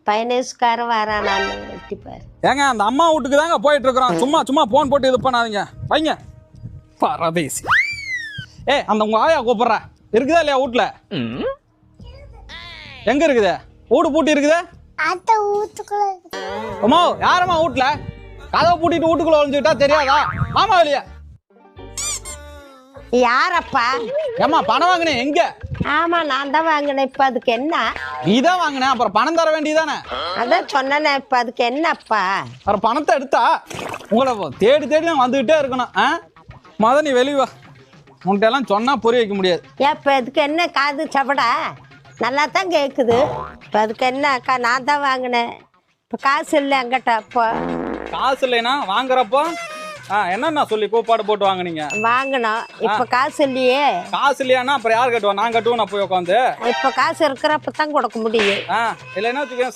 பையனேஸ்காரன் வரானான்னு வெட்டிப்பாரு. ஏங்க அந்த அம்மா வீட்டுக்கு தாங்க போயிட்டு இருக்கிறோம். சும்மா சும்மா போன் போட்டு இது பண்ணாதீங்க. வைங்க பரதேசி. அந்த உங்க ஆயா கூப்பிடுற இருக்குதா இல்லையா வீட்டுல? எங்க இருக்குது? வீடு பூட்டி இருக்குதே. அம்மா யாரம்மா வீட்டுல? கதவை பூட்டிட்டு வீட்டுக்குள்ள ஒளிஞ்சுக்கிட்டா தெரியாதா? மாமா வெளியே. யாரப்பா? ஏம்மா பணம் வாங்கினேன் எங்க? ஆமா நான் தான் வாங்கினேன். இப்ப அதுக்கு என்ன? நீதான் வாங்கினேன், அப்புறம் பணம் தர வேண்டியதானே? அதான் சொன்னேனே, இப்ப அதுக்கு என்னப்பா? அப்புறம் பணத்தை எடுத்தா உங்களை தேடி தேடி நான் வந்துகிட்டே இருக்கணும். மத நீ வெளியே வா. உன்கிட்ட எல்லாம் சொன்னா புரிய வைக்க முடியாது. இப்ப இதுக்கு என்ன? காது சபடா நல்லா தான் கேக்குது. இப்ப அதுக்கு என்ன அக்கா? நான் தான் வாங்கினேன். இப்ப காசு இல்லை என்கிட்ட. அப்போ காசு இல்லைன்னா வாங்குறப்போ என்னன்னா சொல்லி கூப்பாடு போட்டு வாங்கினீங்க? வாங்கினோம். இப்ப காசு இல்லையே. காசு இல்லையானா அப்புறம் யார் கட்டுவா? நான் கட்டுவேன். நான் போய் உட்காந்து இப்ப காசு இருக்கிறப்ப தான் கொடுக்க முடியும். இல்லைன்னா வச்சுக்கேன்